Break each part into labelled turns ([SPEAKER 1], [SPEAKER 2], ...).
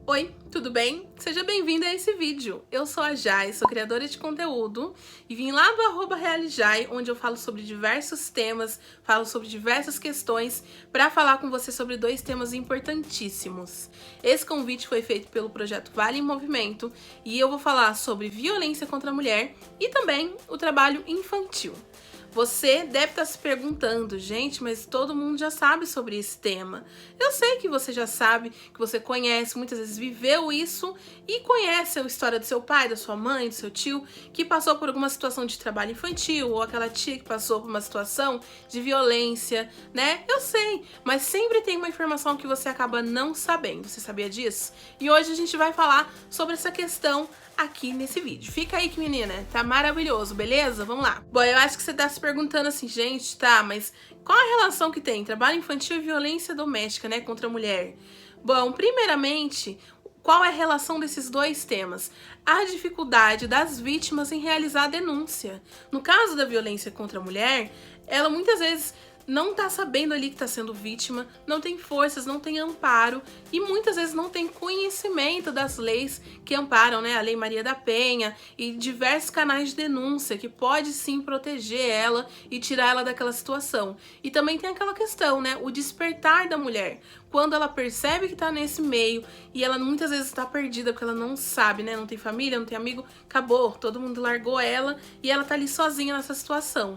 [SPEAKER 1] Oi, tudo bem? Seja bem-vindo a esse vídeo. Eu sou a Jai, sou criadora de conteúdo e vim lá do @realjai, onde eu falo sobre diversos temas, falo sobre diversas questões para falar com você sobre dois temas importantíssimos. Esse convite foi feito pelo projeto Vale em Movimento e eu vou falar sobre violência contra a mulher e também o trabalho infantil. Você deve estar se perguntando, gente, mas todo mundo já sabe sobre esse tema. Eu sei que você já sabe, que você conhece, muitas vezes viveu isso e conhece a história do seu pai, da sua mãe, do seu tio, que passou por alguma situação de trabalho infantil, ou aquela tia que passou por uma situação de violência, né? Eu sei, mas sempre tem uma informação que você acaba não sabendo. Você sabia disso? E hoje a gente vai falar sobre essa questão aqui nesse vídeo. Fica aí que menina, tá maravilhoso, beleza? Vamos lá. Bom, eu acho que você tá se perguntando assim, gente, tá, mas qual a relação que tem trabalho infantil e violência doméstica, né, contra a mulher? Bom, primeiramente, qual é a relação desses dois temas? A dificuldade das vítimas em realizar a denúncia. No caso da violência contra a mulher, ela muitas vezes não tá sabendo ali que tá sendo vítima, não tem forças, não tem amparo e muitas vezes não tem conhecimento das leis que amparam, né? A Lei Maria da Penha e diversos canais de denúncia que pode sim proteger ela e tirar ela daquela situação. E também tem aquela questão, né? O despertar da mulher. Quando ela percebe que tá nesse meio e ela muitas vezes tá perdida porque ela não sabe, né? Não tem família, não tem amigo, acabou, todo mundo largou ela e ela tá ali sozinha nessa situação.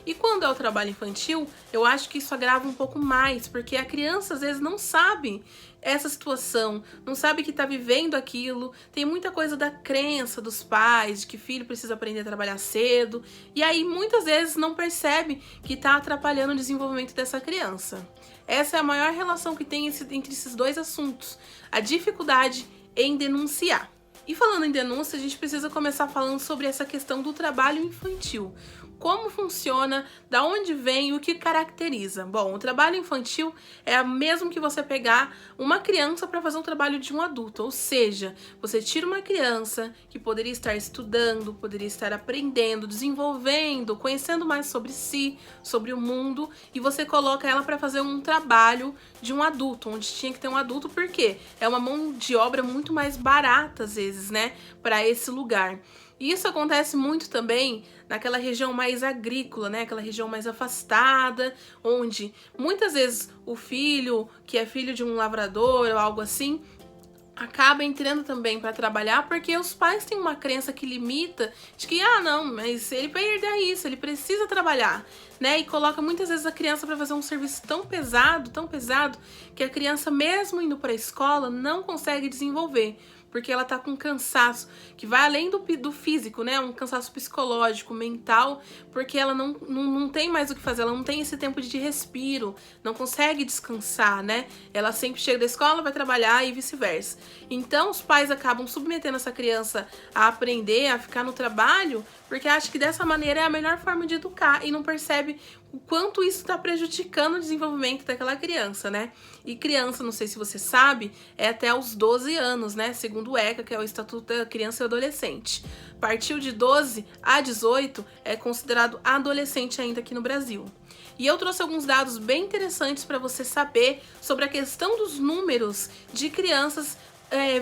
[SPEAKER 1] E quando é o trabalho infantil, eu acho que isso agrava um pouco mais, porque a criança às vezes não sabe essa situação, não sabe que tá vivendo aquilo, tem muita coisa da crença dos pais, de que filho precisa aprender a trabalhar cedo, e aí muitas vezes não percebe que tá atrapalhando o desenvolvimento dessa criança. Essa é a maior relação que tem entre esses dois assuntos, a dificuldade em denunciar. E falando em denúncia, a gente precisa começar falando sobre essa questão do trabalho infantil. Como funciona, da onde vem e o que caracteriza? Bom, o trabalho infantil é mesmo que você pegar uma criança para fazer um trabalho de um adulto, ou seja, você tira uma criança que poderia estar estudando, poderia estar aprendendo, desenvolvendo, conhecendo mais sobre si, sobre o mundo, e você coloca ela para fazer um trabalho de um adulto, onde tinha que ter um adulto, porque é uma mão de obra muito mais barata, às vezes, né, para esse lugar. E isso acontece muito também naquela região mais agrícola, né? Aquela região mais afastada, onde muitas vezes o filho, que é filho de um lavrador ou algo assim, acaba entrando também para trabalhar porque os pais têm uma crença que limita de que, não, mas ele vai herdar isso, ele precisa trabalhar, né? E coloca muitas vezes a criança para fazer um serviço tão pesado, que a criança mesmo indo para a escola não consegue desenvolver. Porque ela tá com cansaço que vai além do físico, né? Um cansaço psicológico, mental, porque ela não tem mais o que fazer, ela não tem esse tempo de respiro, não consegue descansar, né? Ela sempre chega da escola, vai trabalhar e vice-versa. Então, os pais acabam submetendo essa criança a aprender, a ficar no trabalho, porque acham que dessa maneira é a melhor forma de educar e não percebe o quanto isso está prejudicando o desenvolvimento daquela criança, né? E criança, não sei se você sabe, é até os 12 anos, né? Segundo o ECA, que é o Estatuto da Criança e Adolescente. Partiu de 12 a 18 é considerado adolescente ainda aqui no Brasil. E eu trouxe alguns dados bem interessantes para você saber sobre a questão dos números de crianças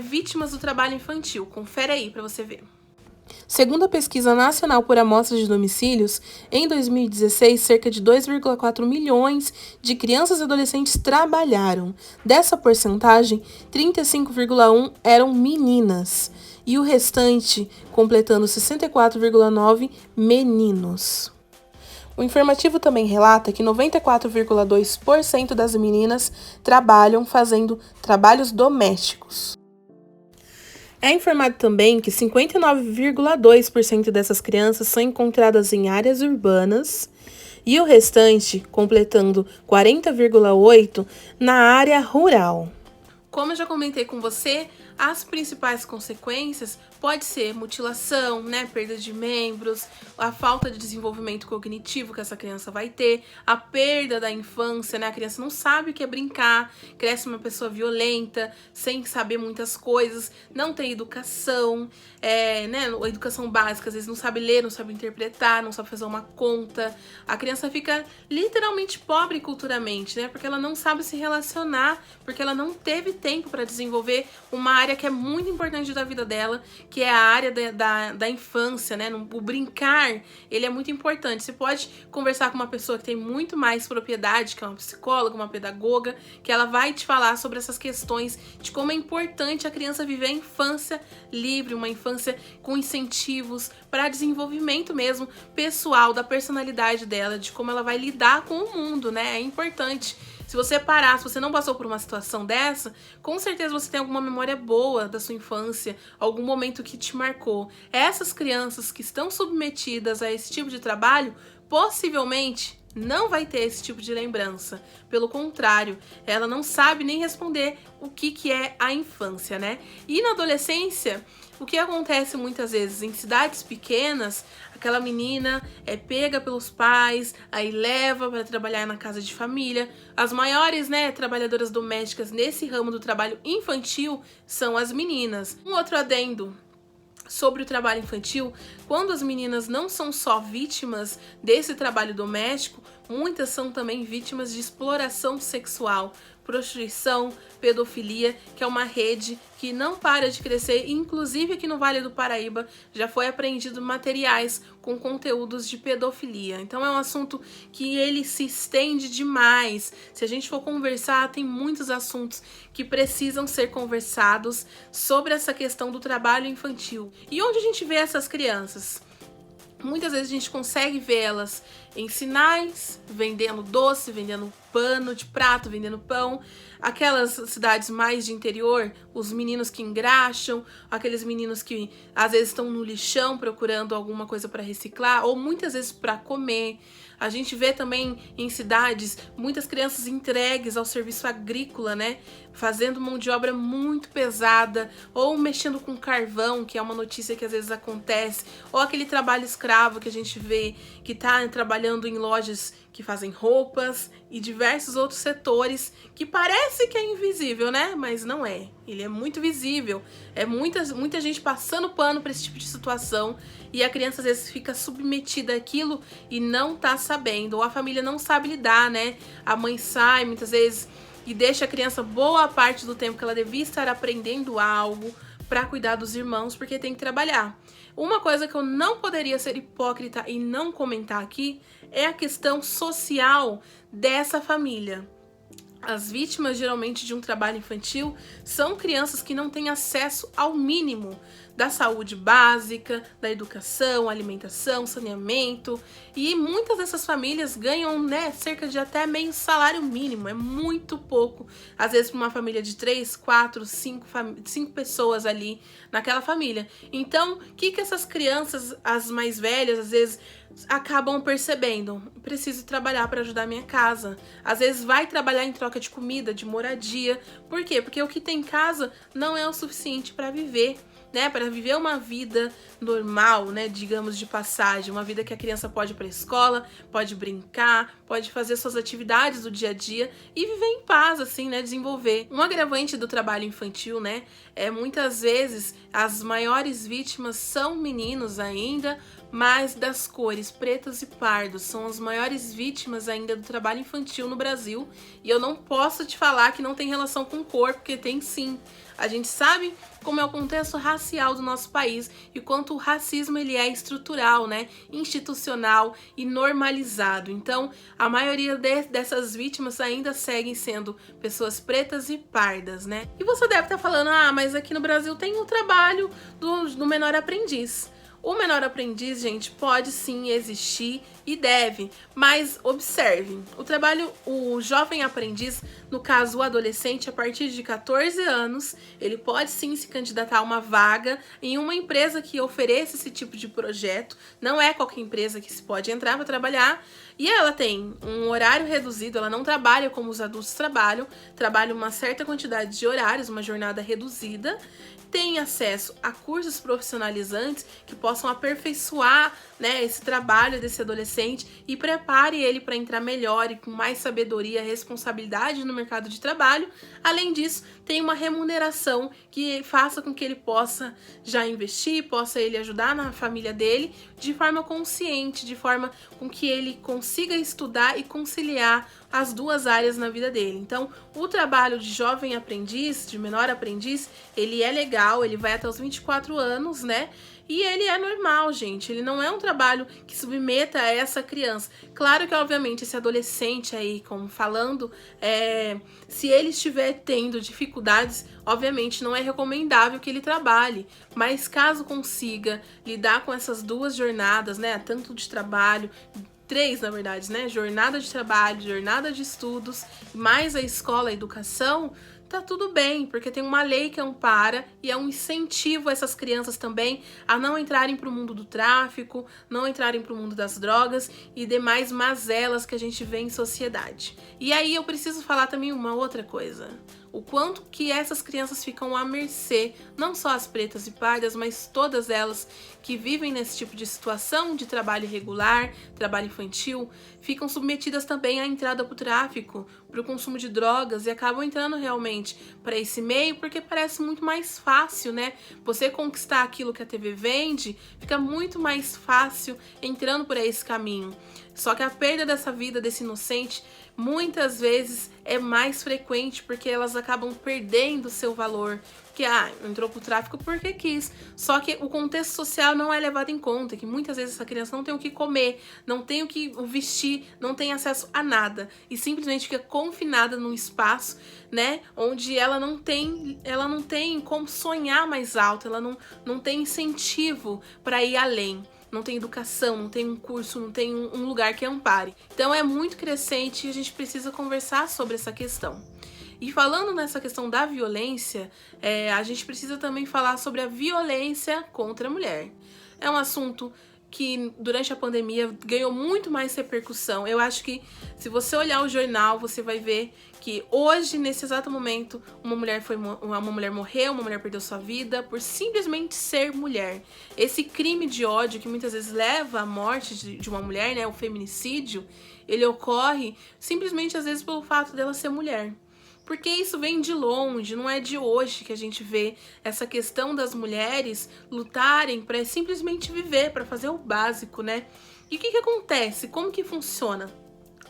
[SPEAKER 1] vítimas do trabalho infantil. Confere aí para você ver. Segundo a Pesquisa Nacional por Amostras de Domicílios, em 2016, cerca de 2,4 milhões de crianças e adolescentes trabalharam. Dessa porcentagem, 35,1 eram meninas e o restante, completando 64,9, meninos. O informativo também relata que 94,2% das meninas trabalham fazendo trabalhos domésticos. É informado também que 59,2% dessas crianças são encontradas em áreas urbanas e o restante, completando 40,8%, na área rural. Como eu já comentei com você, as principais consequências pode ser mutilação, né, perda de membros, a falta de desenvolvimento cognitivo que essa criança vai ter, a perda da infância, né, a criança não sabe o que é brincar, cresce uma pessoa violenta, sem saber muitas coisas, não tem educação, né, a educação básica, às vezes não sabe ler, não sabe interpretar, não sabe fazer uma conta, a criança fica literalmente pobre culturalmente, né, porque ela não sabe se relacionar, porque ela não teve tempo para desenvolver uma área que é muito importante da vida dela, que é a área da infância, né? O brincar, ele é muito importante. Você pode conversar com uma pessoa que tem muito mais propriedade, que é uma psicóloga, uma pedagoga, que ela vai te falar sobre essas questões de como é importante a criança viver a infância livre, uma infância com incentivos para desenvolvimento mesmo pessoal, da personalidade dela, de como ela vai lidar com o mundo, né? É importante. Se você parar, se você não passou por uma situação dessa, com certeza você tem alguma memória boa da sua infância, algum momento que te marcou. Essas crianças que estão submetidas a esse tipo de trabalho, possivelmente não vai ter esse tipo de lembrança. Pelo contrário, ela não sabe nem responder o que é a infância, né? E na adolescência, o que acontece muitas vezes em cidades pequenas, aquela menina é pega pelos pais, aí leva para trabalhar na casa de família. As maiores, né, trabalhadoras domésticas nesse ramo do trabalho infantil são as meninas. Um outro adendo sobre o trabalho infantil: quando as meninas não são só vítimas desse trabalho doméstico, muitas são também vítimas de exploração sexual, prostituição, pedofilia, que é uma rede que não para de crescer. Inclusive aqui no Vale do Paraíba já foi apreendido materiais com conteúdos de pedofilia. Então é um assunto que ele se estende demais. Se a gente for conversar, tem muitos assuntos que precisam ser conversados sobre essa questão do trabalho infantil. E onde a gente vê essas crianças? Muitas vezes a gente consegue vê-las em sinais, vendendo doce, vendendo pano de prato, vendendo pão. Aquelas cidades mais de interior, os meninos que engraxam, aqueles meninos que às vezes estão no lixão procurando alguma coisa para reciclar, ou muitas vezes para comer. A gente vê também em cidades muitas crianças entregues ao serviço agrícola, né? Fazendo mão de obra muito pesada, ou mexendo com carvão, que é uma notícia que às vezes acontece, ou aquele trabalho escravo que a gente vê que tá trabalhando em lojas que fazem roupas e diversos outros setores que parece que é invisível, né? Mas não é. Ele é muito visível. É muita gente passando pano para esse tipo de situação, e a criança às vezes fica submetida àquilo e não tá sabendo, ou a família não sabe lidar, né? A mãe sai muitas vezes e deixa a criança boa parte do tempo que ela devia estar aprendendo algo para cuidar dos irmãos, porque tem que trabalhar. Uma coisa que eu não poderia ser hipócrita e não comentar aqui é a questão social dessa família. As vítimas, geralmente, de um trabalho infantil são crianças que não têm acesso ao mínimo da saúde básica, da educação, alimentação, saneamento. E muitas dessas famílias ganham, né, cerca de até meio salário mínimo. É muito pouco, às vezes, para uma família de 3, 4, 5 pessoas ali naquela família. Então, o que essas crianças, as mais velhas, às vezes acabam percebendo? Preciso trabalhar para ajudar a minha casa. Às vezes vai trabalhar em troca de comida, de moradia. Por quê? Porque o que tem em casa não é o suficiente para viver, né? Para viver uma vida normal, né? Digamos, de passagem. Uma vida que a criança pode ir para a escola, pode brincar, pode fazer suas atividades do dia a dia e viver em paz, assim, né? Desenvolver. Um agravante do trabalho infantil, né? Muitas vezes as maiores vítimas são meninos ainda, mas das cores pretas e pardos são as maiores vítimas ainda do trabalho infantil no Brasil. E eu não posso te falar que não tem relação com cor, porque tem sim. A gente sabe como é o contexto racial do nosso país e quanto o racismo ele é estrutural, né? Institucional e normalizado. Então, a maioria dessas vítimas ainda seguem sendo pessoas pretas e pardas, né? E você deve estar falando, mas aqui no Brasil tem o trabalho do menor aprendiz. O menor aprendiz, gente, pode sim existir e deve, mas observem, o jovem aprendiz, no caso o adolescente, a partir de 14 anos, ele pode sim se candidatar a uma vaga em uma empresa que ofereça esse tipo de projeto. Não é qualquer empresa que se pode entrar para trabalhar, e ela tem um horário reduzido, ela não trabalha como os adultos trabalha uma certa quantidade de horários, uma jornada reduzida, tem acesso a cursos profissionalizantes que possam aperfeiçoar, né, esse trabalho desse adolescente e prepare ele para entrar melhor e com mais sabedoria e responsabilidade no mercado de trabalho. Além disso, tem uma remuneração que faça com que ele possa já investir, possa ele ajudar na família dele de forma consciente, de forma com que ele consiga estudar e conciliar as duas áreas na vida dele. Então, o trabalho de jovem aprendiz, de menor aprendiz, ele é legal, ele vai até os 24 anos, né? E ele é normal, gente. Ele não é um trabalho que submeta a essa criança. Claro que, obviamente, esse adolescente aí, como falando, se ele estiver tendo dificuldades, obviamente não é recomendável que ele trabalhe. Mas caso consiga lidar com essas duas jornadas, né? Tanto de trabalho, 3, na verdade, né? Jornada de trabalho, jornada de estudos, mais a escola, a educação, tá tudo bem, porque tem uma lei que ampara e é um incentivo a essas crianças também a não entrarem para o mundo do tráfico, não entrarem para o mundo das drogas e demais mazelas que a gente vê em sociedade. E aí eu preciso falar também uma outra coisa. O quanto que essas crianças ficam à mercê, não só as pretas e pardas, mas todas elas que vivem nesse tipo de situação de trabalho irregular, trabalho infantil, ficam submetidas também à entrada para o tráfico, para o consumo de drogas e acabam entrando realmente para esse meio porque parece muito mais fácil, né? Você conquistar aquilo que a TV vende, fica muito mais fácil entrando por esse caminho. Só que a perda dessa vida, desse inocente, muitas vezes é mais frequente porque elas acabam perdendo seu valor. Que entrou pro tráfico porque quis. Só que o contexto social não é levado em conta, que muitas vezes essa criança não tem o que comer, não tem o que vestir, não tem acesso a nada e simplesmente fica confinada num espaço, né, onde ela não tem como sonhar mais alto, ela não tem incentivo para ir além. Não tem educação, não tem um curso, não tem um lugar que ampare. Então é muito crescente e a gente precisa conversar sobre essa questão. E falando nessa questão da violência, a gente precisa também falar sobre a violência contra a mulher. É um assunto que durante a pandemia ganhou muito mais repercussão. Eu acho que se você olhar o jornal, você vai ver que hoje, nesse exato momento, uma mulher morreu, uma mulher perdeu sua vida por simplesmente ser mulher. Esse crime de ódio que muitas vezes leva à morte de uma mulher, né, o feminicídio, ele ocorre simplesmente às vezes pelo fato dela ser mulher. Porque isso vem de longe, não é de hoje que a gente vê essa questão das mulheres lutarem para simplesmente viver, para fazer o básico, né? E o que acontece? Como que funciona?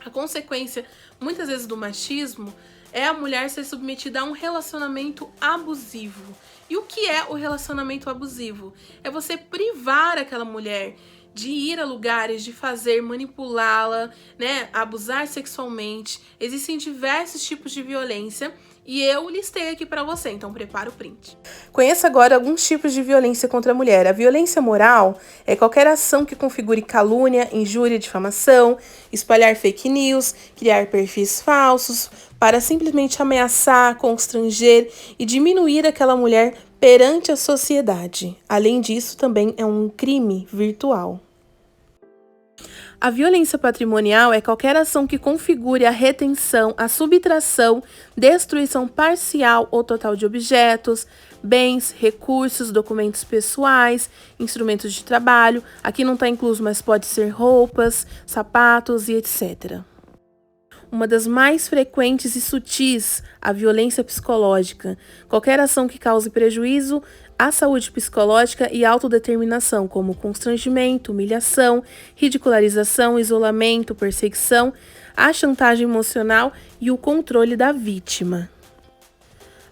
[SPEAKER 1] A consequência, muitas vezes, do machismo é a mulher ser submetida a um relacionamento abusivo. E o que é o relacionamento abusivo? É você privar aquela mulher de ir a lugares, de fazer, manipulá-la, né, abusar sexualmente. Existem diversos tipos de violência e eu listei aqui para você, então prepara o print. Conheça agora alguns tipos de violência contra a mulher. A violência moral é qualquer ação que configure calúnia, injúria, difamação, espalhar fake news, criar perfis falsos, para simplesmente ameaçar, constranger e diminuir aquela mulher perante a sociedade. Além disso, também é um crime virtual. A violência patrimonial é qualquer ação que configure a retenção, a subtração, destruição parcial ou total de objetos, bens, recursos, documentos pessoais, instrumentos de trabalho. Aqui não está incluso, mas pode ser roupas, sapatos e etc. Uma das mais frequentes e sutis, a violência psicológica. Qualquer ação que cause prejuízo à saúde psicológica e autodeterminação, como constrangimento, humilhação, ridicularização, isolamento, perseguição, a chantagem emocional e o controle da vítima.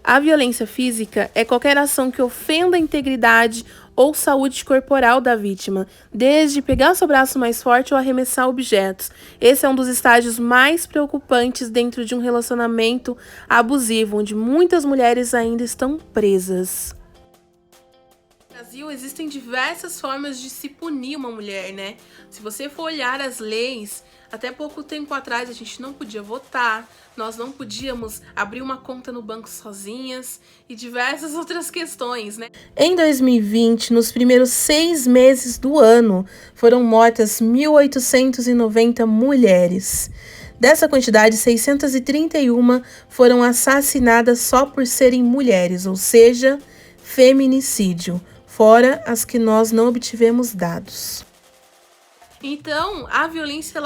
[SPEAKER 1] A violência física é qualquer ação que ofenda a integridade ou saúde corporal da vítima, desde pegar seu braço mais forte ou arremessar objetos. Esse é um dos estágios mais preocupantes dentro de um relacionamento abusivo, onde muitas mulheres ainda estão presas. No Brasil, existem diversas formas de se punir uma mulher, né? Se você for olhar as leis, até pouco tempo atrás a gente não podia votar, nós não podíamos abrir uma conta no banco sozinhas e diversas outras questões, né? Em 2020, nos primeiros 6 meses do ano, foram mortas 1.890 mulheres. Dessa quantidade, 631 foram assassinadas só por serem mulheres, ou seja, feminicídio. fora as que nós não obtivemos dados. Então, a violência,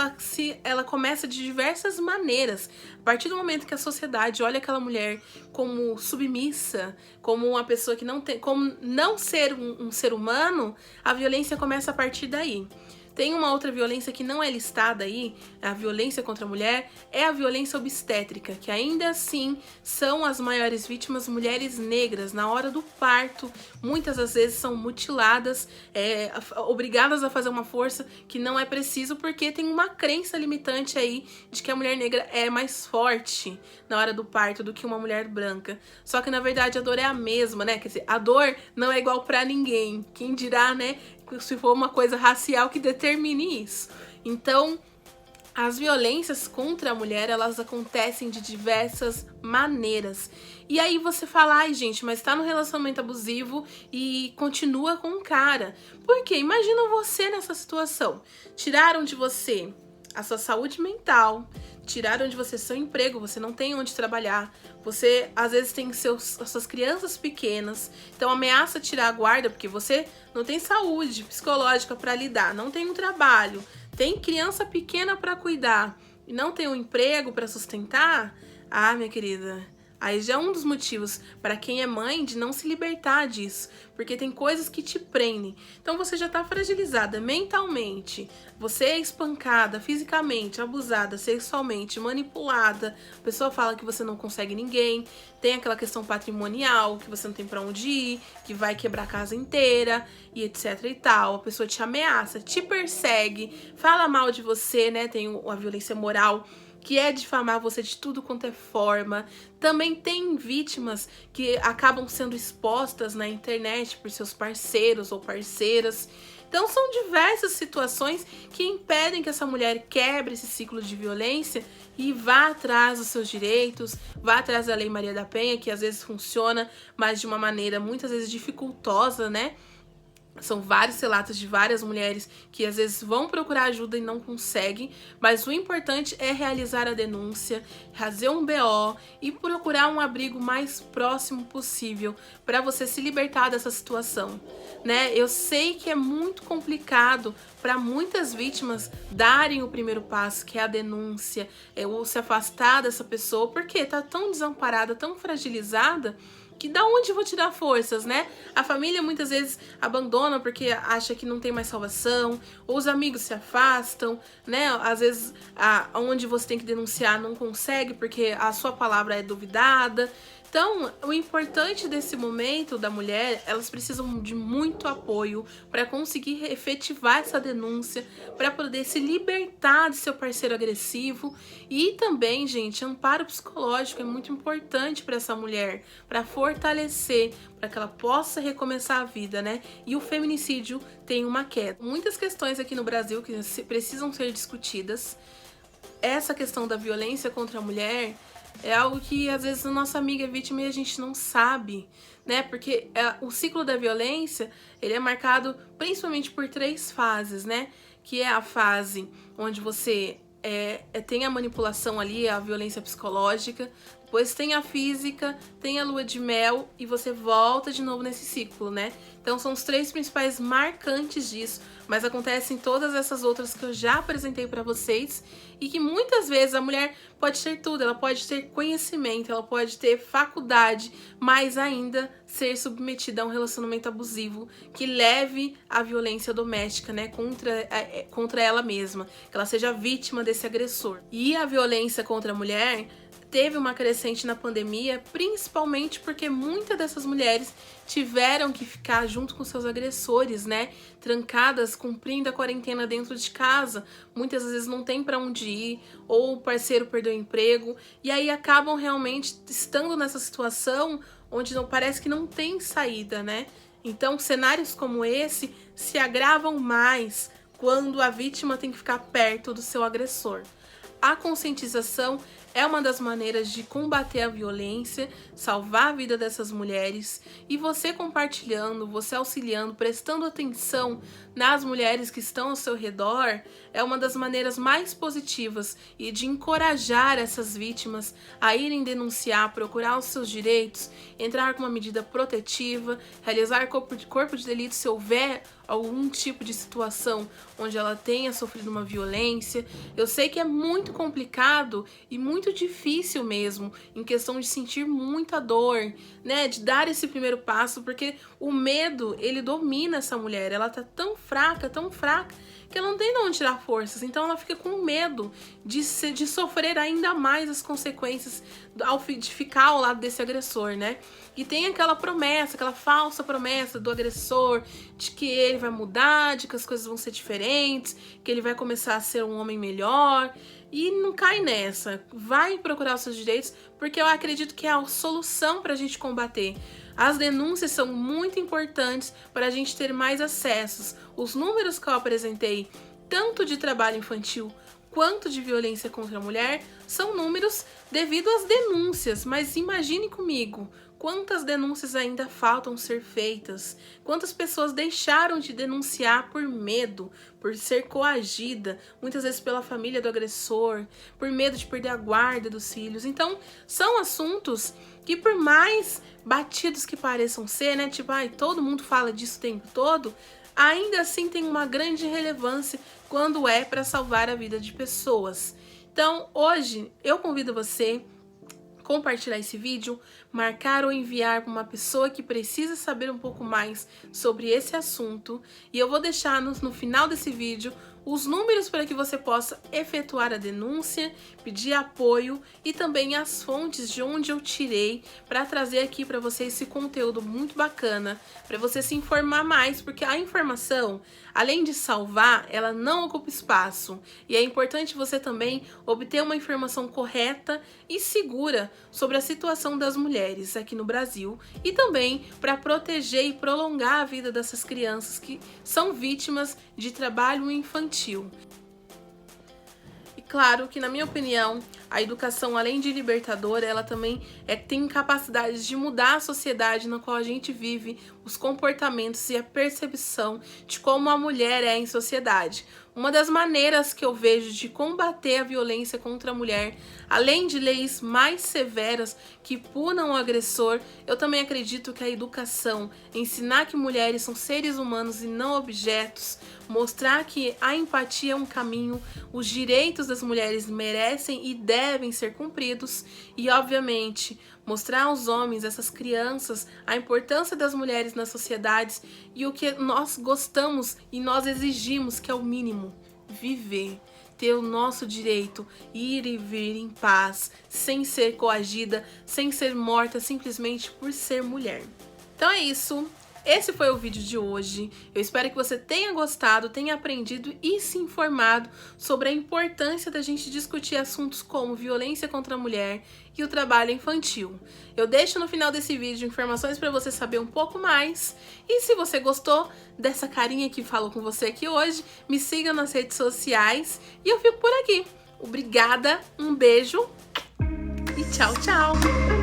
[SPEAKER 1] ela começa de diversas maneiras. A partir do momento que a sociedade olha aquela mulher como submissa, como uma pessoa que não tem, como não ser um ser humano, a violência começa a partir daí. Tem uma outra violência que não é listada aí, a violência contra a mulher, é a violência obstétrica, que ainda assim são as maiores vítimas mulheres negras. Na hora do parto, muitas das vezes são mutiladas, obrigadas a fazer uma força que não é preciso, porque tem uma crença limitante aí de que a mulher negra é mais forte na hora do parto do que uma mulher branca. Só que na verdade a dor é a mesma, né? Quer dizer, a dor não é igual pra ninguém. Quem dirá, né? Se for uma coisa racial que determine isso. Então, as violências contra a mulher, elas acontecem de diversas maneiras. E aí você fala, ai gente, mas tá no relacionamento abusivo e continua com o cara. Por quê? Imagina você nessa situação. Tiraram de você a sua saúde mental, tiraram de você seu emprego, você não tem onde trabalhar, você às vezes tem as suas crianças pequenas, então ameaça tirar a guarda porque você não tem saúde psicológica para lidar, não tem um trabalho, tem criança pequena para cuidar e não tem um emprego para sustentar. Ah, minha querida, aí já é um dos motivos para quem é mãe de não se libertar disso, porque tem coisas que te prendem. Então você já tá fragilizada mentalmente, você é espancada fisicamente, abusada sexualmente, manipulada, a pessoa fala que você não consegue ninguém, tem aquela questão patrimonial, que você não tem para onde ir, que vai quebrar a casa inteira e etc e tal. A pessoa te ameaça, te persegue, fala mal de você, né? Tem a violência moral, que é difamar você de tudo quanto é forma. Também tem vítimas que acabam sendo expostas na internet por seus parceiros ou parceiras. Então são diversas situações que impedem que essa mulher quebre esse ciclo de violência e vá atrás dos seus direitos, vá atrás da Lei Maria da Penha, que às vezes funciona, mas de uma maneira muitas vezes dificultosa, né? São vários relatos de várias mulheres que às vezes vão procurar ajuda e não conseguem, mas o importante é realizar a denúncia, fazer um BO e procurar um abrigo mais próximo possível para você se libertar dessa situação, né? Eu sei que é muito complicado para muitas vítimas darem o primeiro passo, que é a denúncia, ou se afastar dessa pessoa, porque tá tão desamparada, tão fragilizada, que da onde eu vou tirar forças, né? A família muitas vezes abandona porque acha que não tem mais salvação, ou os amigos se afastam, né? Às vezes onde você tem que denunciar não consegue porque a sua palavra é duvidada. Então, o importante desse momento da mulher, elas precisam de muito apoio para conseguir efetivar essa denúncia, para poder se libertar de seu parceiro agressivo. E também, gente, amparo psicológico é muito importante para essa mulher, para fortalecer, para que ela possa recomeçar a vida, né? E o feminicídio tem uma queda. Muitas questões aqui no Brasil que precisam ser discutidas. Essa questão da violência contra a mulher é algo que às vezes a nossa amiga é vítima e a gente não sabe, né? Porque o ciclo da violência, ele é marcado principalmente por 3 fases, né? Que é a fase onde você tem a manipulação ali, a violência psicológica, depois tem a física, tem a lua de mel e você volta de novo nesse ciclo, né? Então são os 3 principais marcantes disso, mas acontecem todas essas outras que eu já apresentei para vocês e que muitas vezes a mulher pode ter tudo, ela pode ter conhecimento, ela pode ter faculdade, mas ainda ser submetida a um relacionamento abusivo que leve à violência doméstica, né, contra ela mesma, que ela seja vítima desse agressor. E a violência contra a mulher teve uma crescente na pandemia, principalmente porque muitas dessas mulheres tiveram que ficar junto com seus agressores, né? Trancadas, cumprindo a quarentena dentro de casa. Muitas vezes não tem para onde ir, ou o parceiro perdeu o emprego, e aí acabam realmente estando nessa situação onde não parece que não tem saída, né? Então, cenários como esse se agravam mais quando a vítima tem que ficar perto do seu agressor. A conscientização é uma das maneiras de combater a violência, salvar a vida dessas mulheres. E você compartilhando, você auxiliando, prestando atenção nas mulheres que estão ao seu redor, é uma das maneiras mais positivas e de encorajar essas vítimas a irem denunciar, procurar os seus direitos, entrar com uma medida protetiva, realizar corpo de delito se houver algum tipo de situação onde ela tenha sofrido uma violência. Eu sei que é muito complicado e muito difícil mesmo, em questão de sentir muita dor, né, de dar esse primeiro passo, porque o medo, ele domina essa mulher, ela tá tão fraca, que ela não tem de onde tirar forças, então ela fica com medo de sofrer ainda mais as consequências de ficar ao lado desse agressor, né? E tem aquela promessa, aquela falsa promessa do agressor de que ele vai mudar, de que as coisas vão ser diferentes, que ele vai começar a ser um homem melhor. E não cai nessa, vai procurar os seus direitos, porque eu acredito que é a solução para a gente combater. As denúncias são muito importantes para a gente ter mais acessos. Os números que eu apresentei, tanto de trabalho infantil quanto de violência contra a mulher, são números devido às denúncias, mas imagine comigo, quantas denúncias ainda faltam ser feitas? Quantas pessoas deixaram de denunciar por medo, por ser coagida, muitas vezes pela família do agressor, por medo de perder a guarda dos filhos? Então, são assuntos que, por mais batidos que pareçam ser, né? Tipo, todo mundo fala disso o tempo todo, ainda assim tem uma grande relevância quando é para salvar a vida de pessoas. Então, hoje, eu convido você a compartilhar esse vídeo, marcar ou enviar para uma pessoa que precisa saber um pouco mais sobre esse assunto. E eu vou deixar no final desse vídeo os números para que você possa efetuar a denúncia, pedir apoio e também as fontes de onde eu tirei para trazer aqui para você esse conteúdo muito bacana, para você se informar mais, porque a informação, além de salvar, ela não ocupa espaço. E é importante você também obter uma informação correta e segura sobre a situação das mulheres aqui no Brasil e também para proteger e prolongar a vida dessas crianças que são vítimas de trabalho infantil. E claro que, na minha opinião, a educação, além de libertadora, ela também tem capacidade de mudar a sociedade na qual a gente vive, os comportamentos e a percepção de como a mulher é em sociedade. Uma das maneiras que eu vejo de combater a violência contra a mulher, além de leis mais severas que punam o agressor, eu também acredito que a educação, ensinar que mulheres são seres humanos e não objetos, mostrar que a empatia é um caminho, os direitos das mulheres merecem e devem ser cumpridos e, obviamente, mostrar aos homens, essas crianças, a importância das mulheres nas sociedades e o que nós gostamos e nós exigimos, que é o mínimo: viver, ter o nosso direito, ir e vir em paz, sem ser coagida, sem ser morta simplesmente por ser mulher. Então é isso. Esse foi o vídeo de hoje. Eu espero que você tenha gostado, tenha aprendido e se informado sobre a importância da gente discutir assuntos como violência contra a mulher e o trabalho infantil. Eu deixo no final desse vídeo informações para você saber um pouco mais. E se você gostou dessa carinha que falou com você aqui hoje, me siga nas redes sociais e eu fico por aqui. Obrigada, um beijo e tchau, tchau!